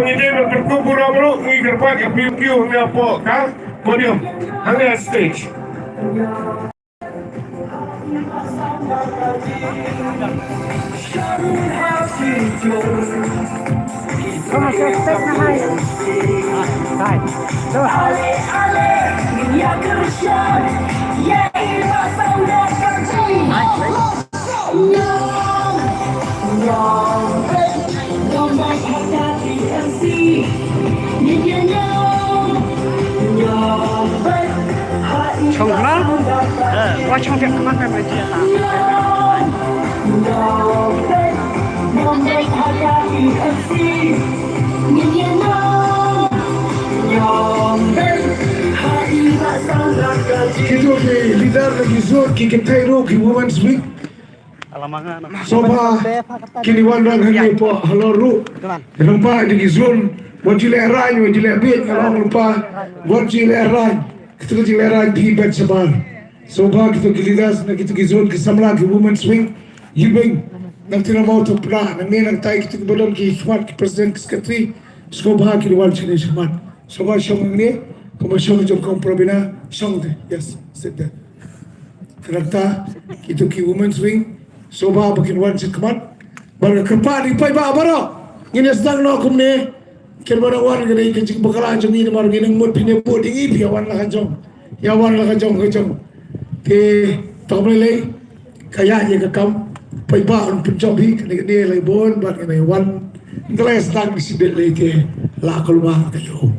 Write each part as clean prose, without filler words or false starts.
ide berkumpul amro ngi kerpat ya piu hangnya po ka podium hangnya stage. Como se expect na hai. Hai. So. Ale ale ya kerja. Ya iba saudara kerja. Chong na? Wah chong tiap kemakan aja. Kita leader lagi zon kita Cairo ki Women's Week. Soba kini wandang hanya po haloru. Lupa di zon wajile ran wajile bit orang lupa wajile ran kita wajile ran di bet sabar. Soba kita leader na kita zon ki samla ki Women's Week. Yibeng nang tinamaw to pla nang nang tay kita balon ki smart ki president ki sekretary. Soba kini wajile smart. Soba syong ni Komisyon jom komprobina syong de. Yes, sit there. Kerana itu ki Women's Wing soba bakin wan sikmat bar kerpa di Paidbah baro ini sedang no kumne kerbana wan gede kencing bakalan jong ini mar gede mut pine po dingi piawan la kanjong yawan la kanjong ke tomlele kaya ye ka kam Paidbah un pencobi kene lai bon bat kene wan ngles sedang disibet le ke la keluar kayo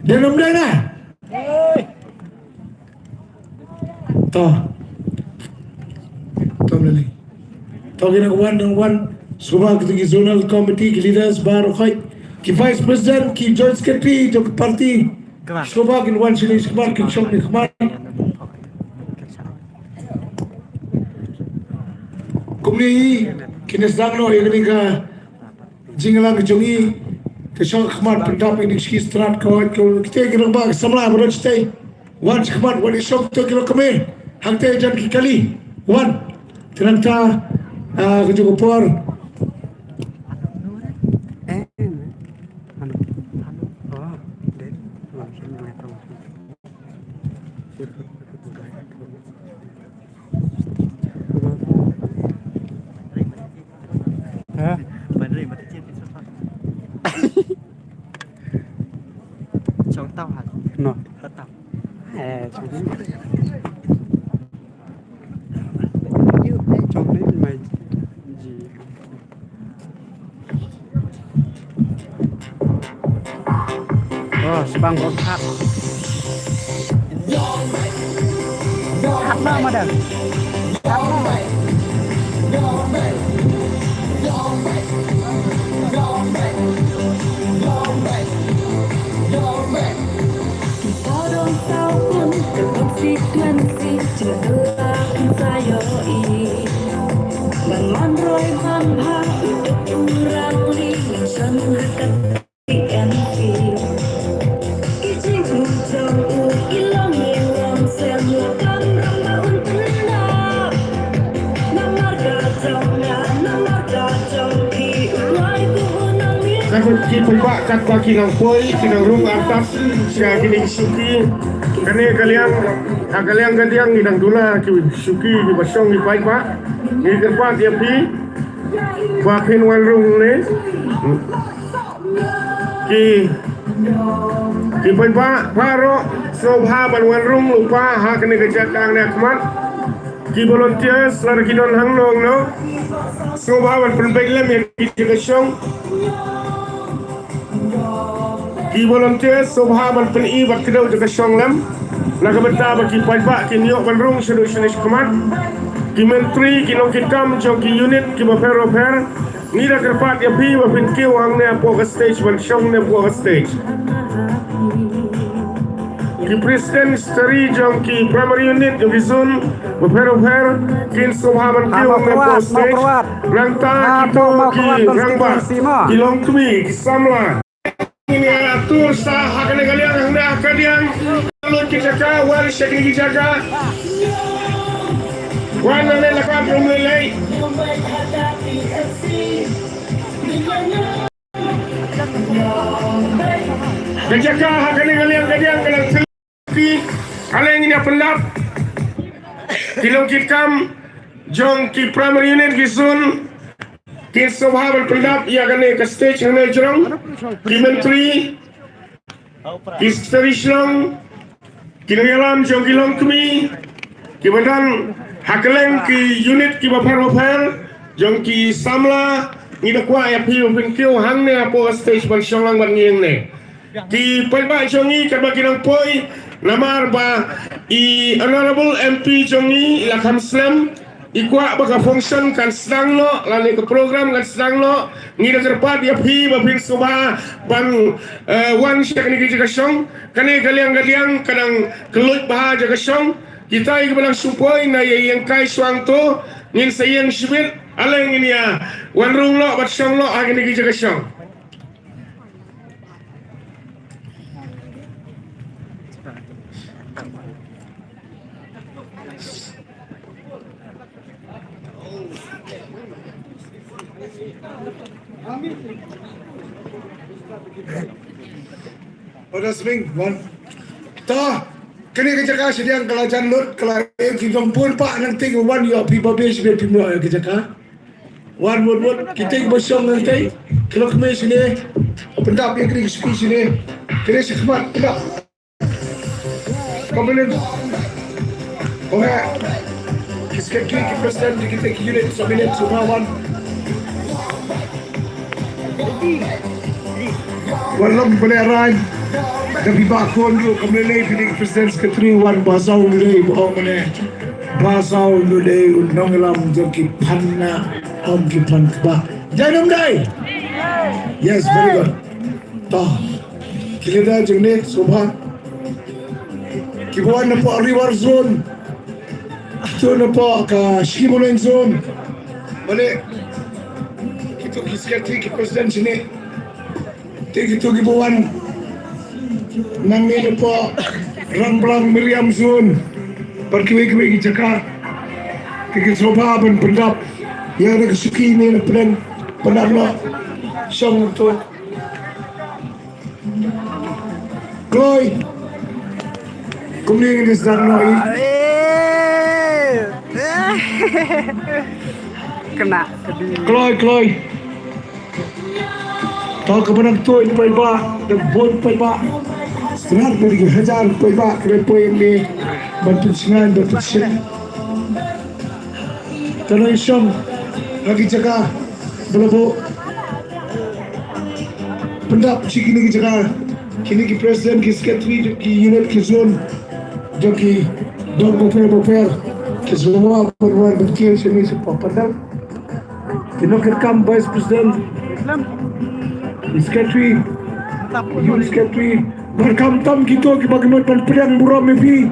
denom dana toh Tomlele. Talking about one Subha ki zonal committee ki leaders bar khai ki vice president ki joint secretary to party Subha ki one sini smart ki shop ni khmar kumni ki nesdang no egni ka Jingialang jongi ke shop khmar pendap ni ki strat ko kite ki ba samla bro chite one khmar one shop to ki kame hangte jan ki kali one terangta kejugo por Chong tao hả? No. Tao. Chong đấy mày gì? Sebang botak. Hạt đâu mà được? Constituency Jingialang sayoi Bangun roy hamha Untuk kurang li Nation hakat TMC Kijing hujung Ilong ilong Sen lakang rama untunap Namar gajong na Namar gajong Ki ulai kuhunang wi Nakut ki Paidbah kat baki nang poi kinang rung atas sia kini suki kane kalian gadiang idang dula ki suki ki basong ki Paidbah ni kerpa dia pi bakin wan rung ne ki Paidbah paro sobha ban wan rung lupa ha kene kejakang ne khmat ki volunteers lar ki don hang long no sobha ban penbaiklem yang ki kesong ki volunteer sobha ban peni bat kedau jaga songlam la kabenta ba ki Paidbah ki niok ban rung solution khmat ki menteri ki long kitam jong ki unit ki ba fer ni da kerpat ya pi ba pin ki wang ne po stage ban song ne po stage ki president stari jong ki primary unit jong ki zone ba fer kin sobha ban ki wang ne po stage rangta ki to ki rangba ki long tumi ki samla ini atur sah hakane kalian hendak kalian kalau kita jaga wal syekh kita jaga wana le la ka promulai Kejaka hakani kalian kalang selfie kalian ini pendap kilong kitkam jong ki primary unit gisun kin sobha pendap ia kane ke stage hane jong ki menteri ki starishlong Jingialang jong kilong kami ki badan hakaleng ki unit ki bapar jong ki samla ni dakwa ya piu pinkyo hangne apo stage ban shonglang ban ngeng ne di Paidbah jongi kaba kinang poi namar ba i honorable MP jongi ila kamslam ikwa baka function kan sedang lo lani ke program kan sedang lo ngi da kerpat ya pi ba bin suba ban wan syek ni ke shong kane galiang kadang kelut bah jaga shong kita i balang supoi na yang kai swang to ngin sayang shibit aleng ini ya wan rung lo bat shong lo agni ke jaga shong. Order swing one. Ta kini kejaka sediang kelajan lut kelayan kita pun pak nanti one yo people base be pimlo ya kejaka. One wood kita bersong nanti kalau kami sini pendap yang kini sepi sini kini sekhmat pendap. Komponen. Oke. Kisah kiki presiden kita unit seminit semua one. Walang baleran tapi bakon dulu kemudian pilih presiden sekretari wan basau dulu bohong mana basau dulu undang lam jadi panna om kipan keba jangan dai yes very good toh kita jengne sobha kibuan na po river zone ito na po ka shimolen zone balik kita sekretari presiden sini Tinggi gibuan nang ini po ramblang Miriam Zun perkiwi-kiwi gijaka kiki soba ban pendap yang ada kesuki ini na pendap lo syong tu Kloy kumling ini sedang lo Kena Kloy Tahu kebenaran tu ini Paidbah dan bon Paidbah setengah dari hajar Paidbah kereta ini bantu sengan bantu sen. Kalau Isyam lagi jaga berlaku pendap cikini jaga kini ki presiden ki sekretari ki unit ki zone joki dog bofer ki semua perbuatan berkir sini sepak pendap. Kini kerkam vice presiden Sekretari, Youth Sekretari, berkamtam kita bagaimana perang murah mebi,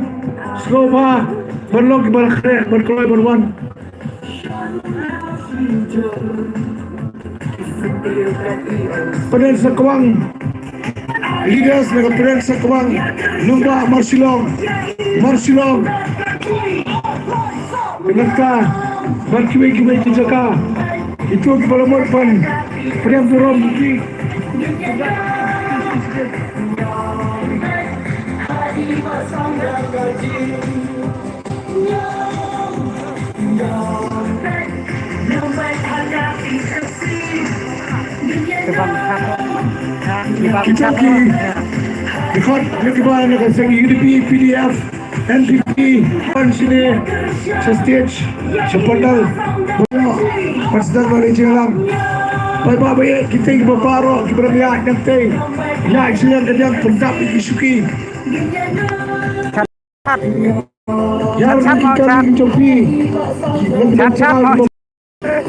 sekolah berlong berkerek berkelai berwan. Peren sekwang, leaders dengan peren sekwang, lumba marsilong, dengan berkiwi-kiwi dijaka, itu kepala morpan, peren murah mebi. Kita dekat negara negara segi UDP, PDF, NPP, sini stage, sepandal, pasal dari Jingialang. Paidbah baik kita yang berparo kita berniat nanti ya isinya yang pendap disuki yang kita mencobi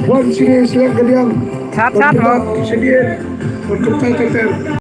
wan sini selain kalian pendap sedia berketat-ketat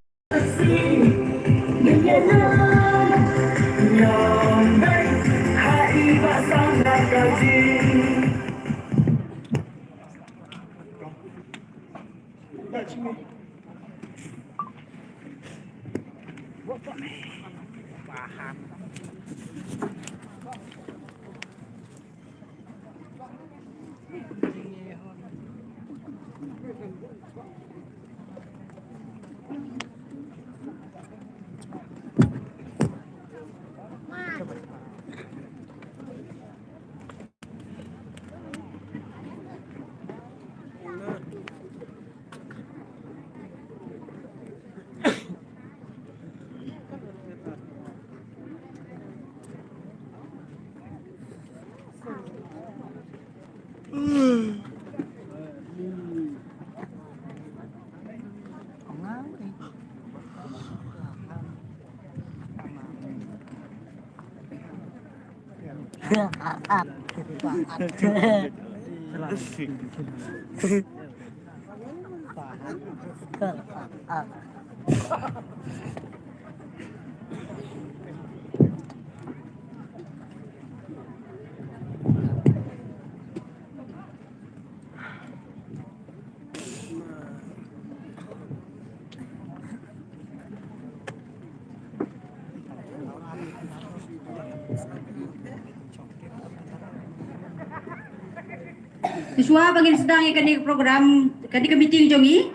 Siswa bagi sedang ikan program kadi meeting jongi.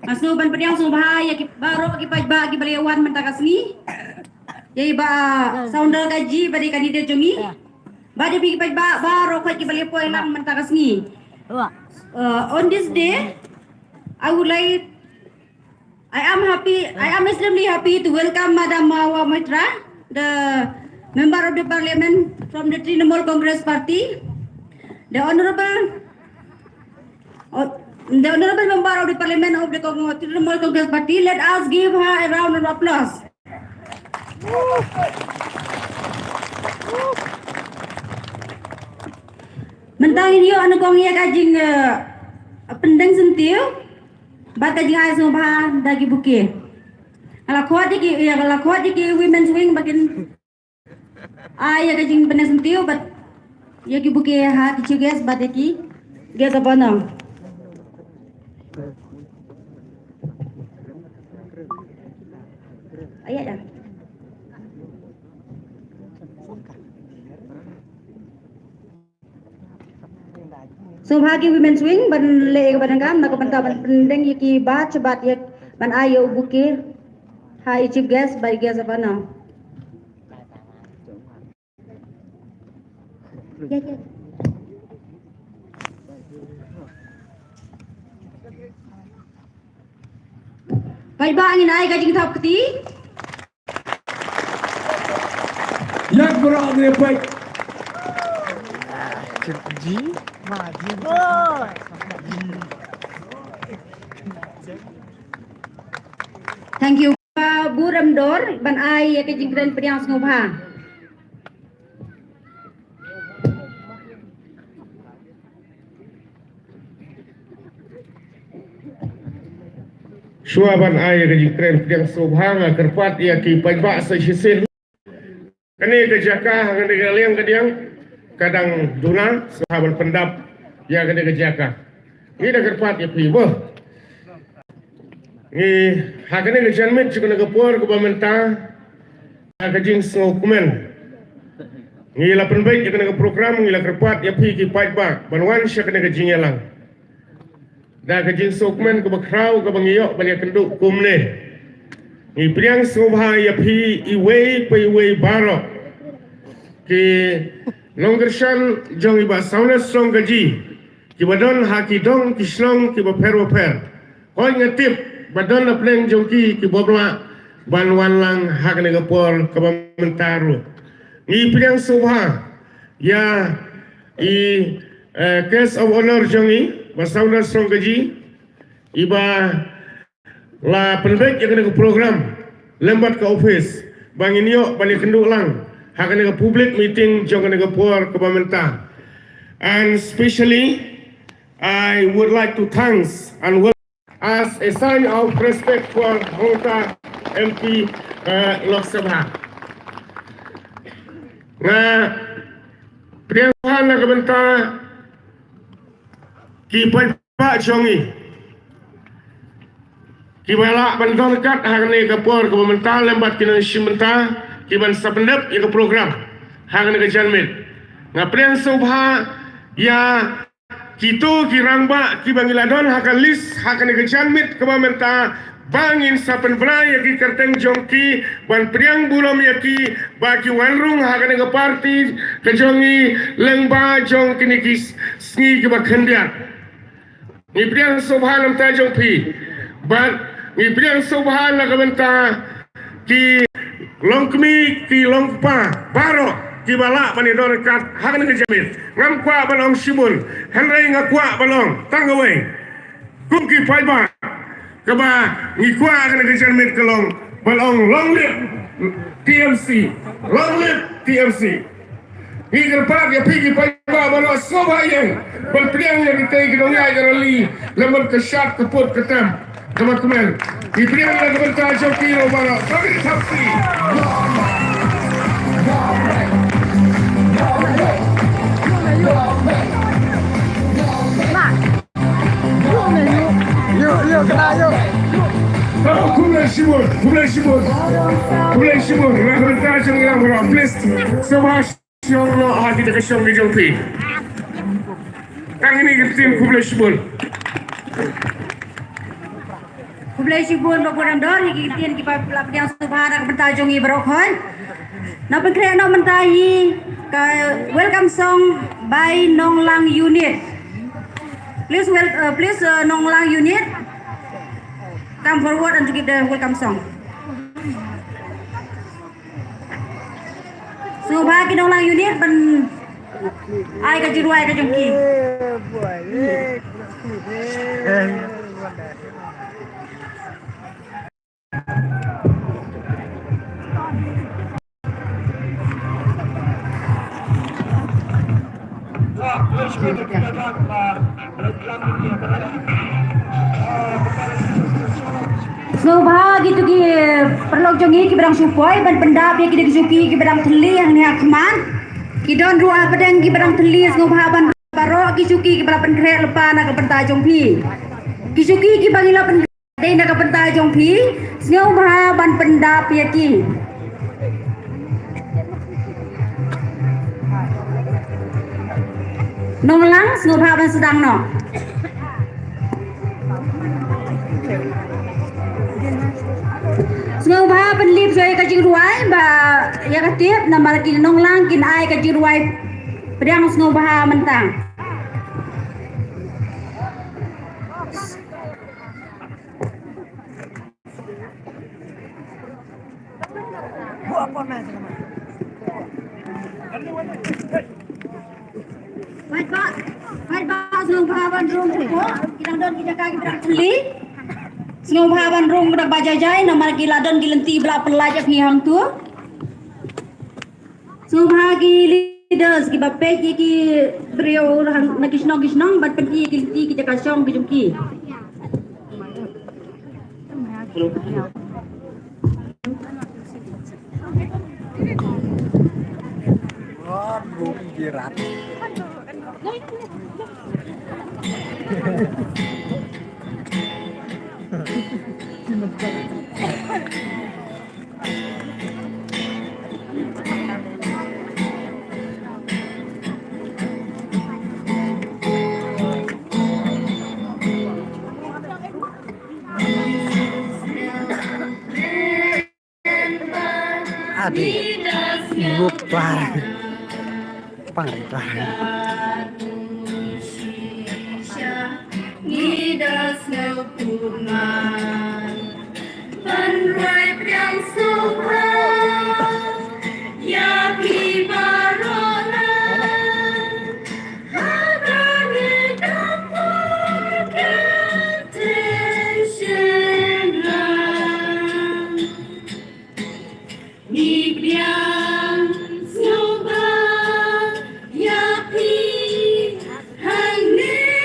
Masno ban pediang subha ya baru bagi Paidbah bagi baliawan mentakasni. Yai ba sounder gaji bagi kandidat jongi. Badi bagi Paidbah baru bagi baliapo elang mentakasni. On this day I am extremely happy to welcome Madam Mawkyrwat, the member of the parliament from the Trinamool Congress Party. The honorable member of the parliament of the Trinamool Congress Party, let us give her a round of applause. Mentang ini anu kong ia kajing pendeng sentiu, bat kajing ai subha dagi buki. Kalau kuat diki women's wing bagian ai kajing pendeng sentiu, bat ya ki buki ha ki guys bat ki guys apa nang. Ayat ya. Subhagi women's wing ban le ban kam nak ban pendeng yaki bat cebat yak ban ayo buki hai chief guest by guest apa na. Ya ya. Paidbah angin ai kajing thap keti. Yak berani baik. Thank you. Bu Ramdor ban ai kajing grand priang ngobha. Suaban ai kajing kren yang sobhanga kerpat ia ki Paidbah sehisin. Kani kejaka ngene galiang kadiang kadang duna sahabat pendap ya kene kejaka. Ini dah kerpat ya pi boh. Ni hakane kejanmit juga negapur ke pemerintah kajing dokumen. Ni la penbaik ya kene program ni la kerpat ya pi ki Paidbah banwan sya kene ke Jingialang. Dah kajing dokumen ke bakrau ke bangiyok balik kenduk kumne. Ni priang sobha ya pi iwe pe iwe baro ki longgershan jong iba sauna strong gaji ki badon haki dong ki slong ki ba per hoi ngatip badon la pleng jong ki bobla banwan lang hak ne gapor ke mentaru ni priang sobha ya i case of honor jong i ba sauna strong gaji iba la penbaik yang kena ke program lembat ke office bangin yok balik kenduk lang hak kena ke public meeting jong kena ke puar ke pemerintah. And especially I would like to thanks and welcome as a sign of respect for Hongta MP Lok Sabha. Nah, priyahan na kabenta ki Paidbah jongi Kibala bantuan dekat hari ni kapur ke pemerintah lembat kena simenta kiban sapendap ya ke program hari ni kejanmit ngaprian subha ya kitu kirangba kibangiladon hakan list hakan ni kejanmit ke pemerintah bangin sapen bra ya ki kerteng jongki ban priang bulom ya ki baki wanrung hakan ni ke parti kejongi lengba jong kini kis sngi ke bakhendiat ni priang subha lam ta jongpi ban ni priang subhan la kabenta ki longkmi ki longpa baro ki bala bani don kat hakan ke jamit ngam kwa balong simun henrei ngakwa balong tangawai kum ki Paidbah kaba ni kwa hakan ke jamit kelong balong long live TMC long live TMC Hingga pak ya pergi Paidbah baru sobayang berperiang yang kita ingin mengajar ali lembar kesyat keput ketam teman-teman diperiang lagi bentar joki lo baru kami saksi Yuk, kena yuk. Kumulai Shimon. Lagi bentar joki lo baru please sebab Syong lo hati dekat syong di joki. Kang ini kita tim kumulai Shimon. Kublai Shibun program dor hikitian kita pelapdiang subhana bertajungi berokon. Na pengkreat na mentahi ka welcome song by Nonglang Unit. Please Nonglang Unit come forward and to give the welcome song. Subha ki Nonglang Unit ban ai ka jiru ai ka jongki. Subha gitu ki perlok jongi ki berang supoi ban pendap ya ki suki ki berang teli yang ni akman ki don ruah pedang ki berang teli subha ban baro ki suki ki berang penkret lepa nak pentajong pi ki suki ki bangila pen dei nak pentajong pi subha ban pendap ya ki Nonglang subha ban sedang no Subha ban lip soy ka jiruai ba ya ka tip na malaki Nonglang kin ai ka jiruai pedang subha mentang Paidbah subha ban rum ko kidang don kita kaki berang teli subha ban rum dak bajajai na malaki ladon gilenti bela pelajak hihang tu subha ki leaders ki bape ki brio na kisnong bat penti ki lenti ki jakasong ki jumki Adik, lupa. Paidbah. Ngidas ngeupungan Penrai priang subha Yaki baronan Hadani dapur Kentensionan Ni priang subha Yaki Hangni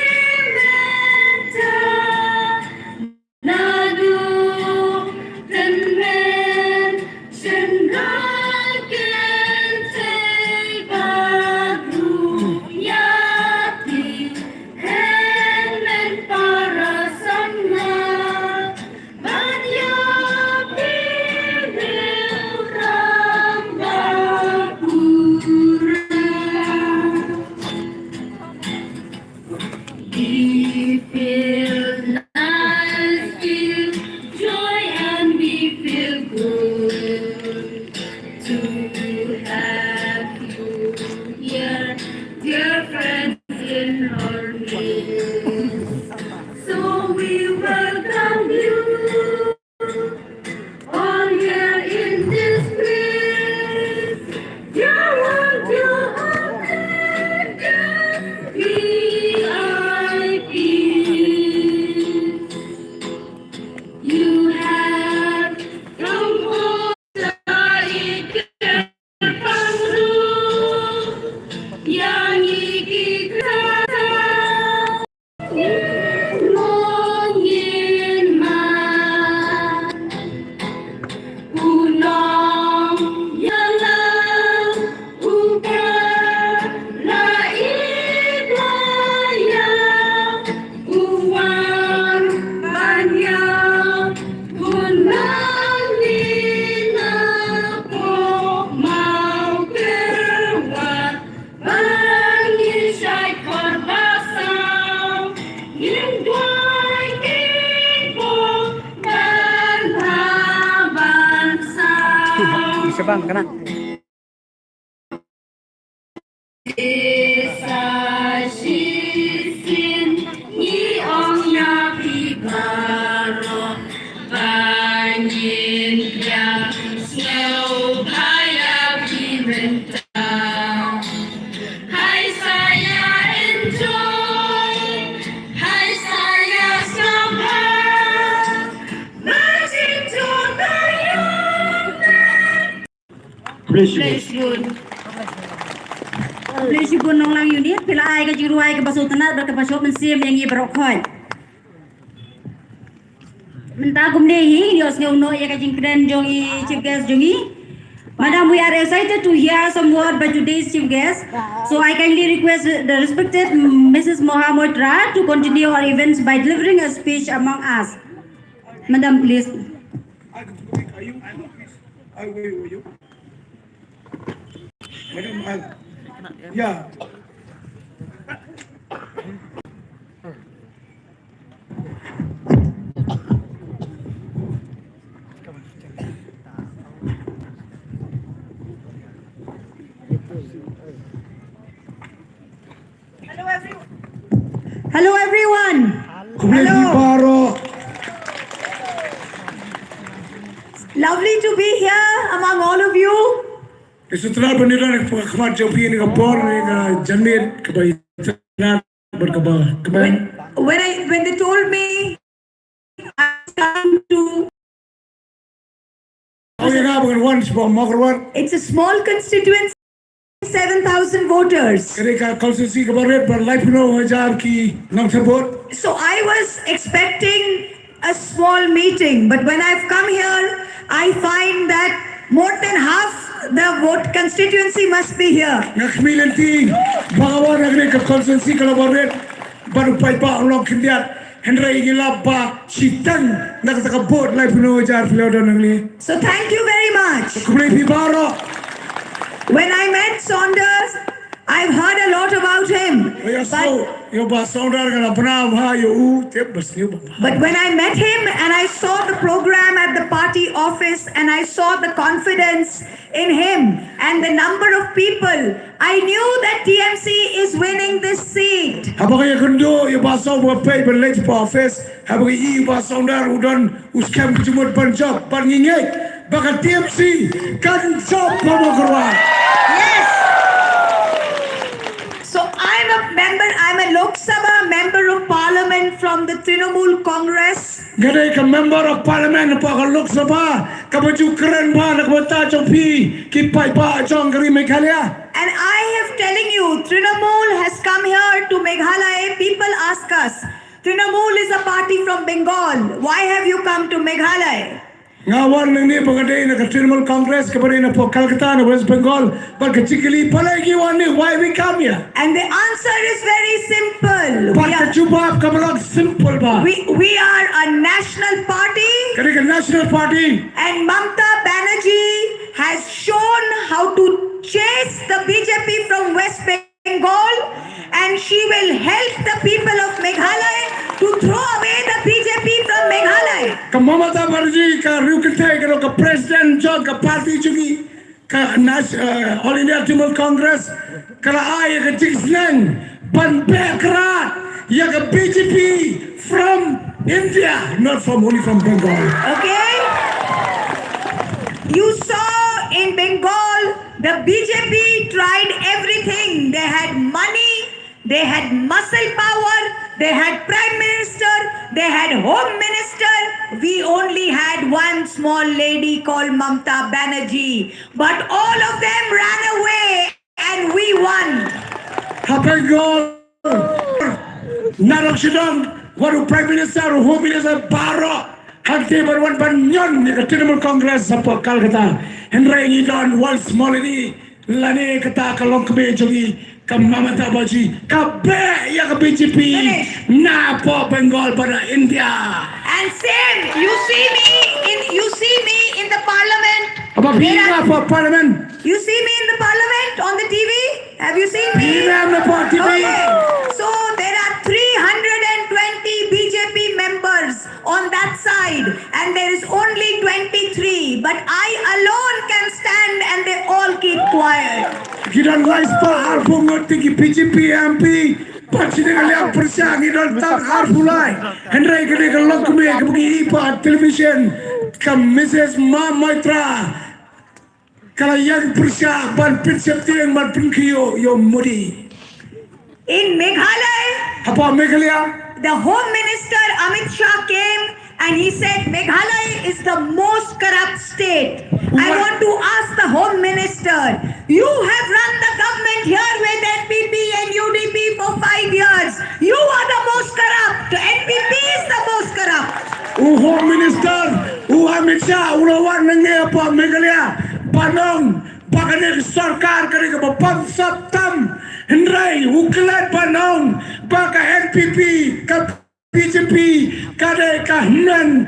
Nadu Tenmen Kebang kena. Please you nong lang unit pila ai ka jiruai ka basu tanat berkepasok mensim yang i berokoi. Mentagum dehi dios ngeuno ya ka jingkren jongi chief guest jongi. Madam, we are excited to hear some word by today's chief guest. So I kindly request the respected Mrs. Mawkyrwat to continue our events by delivering a speech among us. Madam, please. Yeah. Hello everyone. Hello. Lovely to be here among all of you. Setelah pendidikan kemat jopi ini kapor ini jamir kebaikan berkebal. When they told me I come to once from Mawkyrwat. it's a small constituency, 7,000 voters. Kerana Constituency kebaret berlife no hajar ki nang terbot. So I was expecting a small meeting, but when I've come here, I find that more than half the vote constituency must be here. Nakmilanti bawa negeri ke Constituency kebaret baru Paidbah ulong kindiat. Henry Gilapa Chitang nakakabot life no hajar filaudan nangli. So thank you very much. Kumulay pibaro. When I met Saunders, I've heard a lot about him. But when I met him and I saw the program at the party office and I saw the confidence in him and the number of people, I knew that TMC is winning this seat. Habang kundo yung basaw mo pay berlej pa office, habang i basaw na udon uskam kejumut banjab pangingay, baka TMC kan job Mawkyrwat. Yes. So I'm a Lok Sabha member of Parliament from the Trinamool Congress. Gadai ka member of Parliament pa ka Lok Sabha, kabaju keren ba nakbata chopi ki Paidbah chong gari Meghalaya. And I have telling you, Trinamool has come here to Meghalaya. People ask us, Trinamool is a party from Bengal. Why have you come to Meghalaya? Ngawan nang ni pangaday na Trinamool Congress kabari na po Calcutta na West Bengal pagkachikili palagi wani why we come here. And the answer is very simple. Pagkachubab kamalog simple ba. We are a national party. Kari ka national party. And Mamta Banerjee has shown how to chase the BJP from West Bengal, and she will help the people of Meghalaya to throw away the BJP from Meghalaya. Mamta Banerjee ka rukite ka president jog ka party jugi ka All India Trinamool Congress kala ay ka jigsnan ban bekrat ya ka BJP from India, not from only from Bengal. Okay? You saw in Bengal, the BJP tried everything. They had money, they had muscle power, they had Prime Minister, they had Home Minister. We only had one small lady called Mamta Banerjee. But all of them ran away and we won. Bengal, Narok Sidong, waru Prime Minister, Home Minister, Baro. Hati berwan banyon ni Trinamool Congress sa Calcutta. Henry ngidon once small ini lani kata kalong kebe jogi ka Mamta Banerjee kabe ya ka BJP na po Bengal pada India. And same, you see me in the parliament. Apa bina po parliament? You see me in the parliament on the TV? Have you seen me? Bina na po TV. Okay. So there are 320 BJP members on that side and there is only 23. But I alone can stand Gidan guys pa harpo ngerti ki PGP MP pasti dengan lihat persia gidan tak harpulai Henry kene kalau kami kebuki ipa television ke Mrs. Maitra kalau yang persia ban pinseptian ban pinkiyo yo mudi In Meghalaya, apa Meghalaya the Home Minister Amit Shah came and he said Meghalaya is the most corrupt state. I want to ask the Home Minister, you have run the government here with NPP and UDP for 5 years. You are the most corrupt. NPP is the most corrupt. Home Minister Amit Shah ulawan nange apa Meghalaya panong bagane sarkar kare ke bapak tam Henry uklat panong baka NPP ka BJP kade kahinan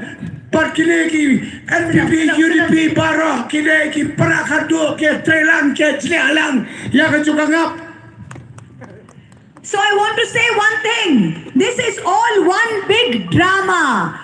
Kini ki NPP UDP baro kini ki perakadu ke Thailand ke Jingialang yang juga ngap. So I want to say one thing. This is all one big drama.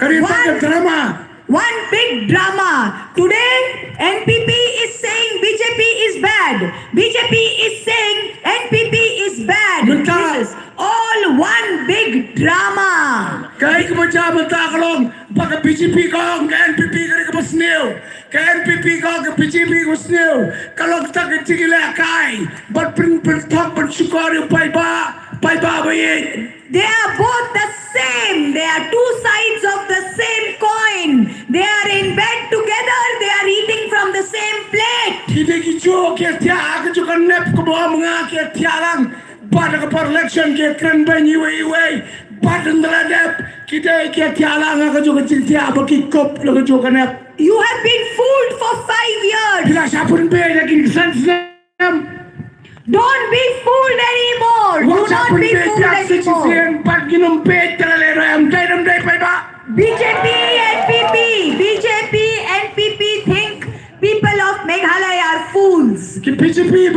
One big drama. Today, NPP is saying BJP is bad. BJP is saying NPP is bad. This is all one big drama. Kaya kebaca bentar kalong, baka BJP kong ke NPP kaya kepasnil, ke NPP kong ke BJP kepasnil. Kalau kita kecil kai, berpentok bersyukur Paidbah bayi. They are both the same. They are two sides of the same coin. They are in bed together. They are eating from the same plate. Kita kicu ke tiang, kita juga nep ke bawah menga ke tiang. Pada ke election ke keren banyi iwe. Pada ngeladap kita ke tiang kita juga cinta bagi kop kita juga nep. You have been fooled for 5 years. Bila siapun beda kini kesan. Don't be fooled anymore. Do not be fooled anymore. BJP, NPP think people of Meghalaya are fools. BJP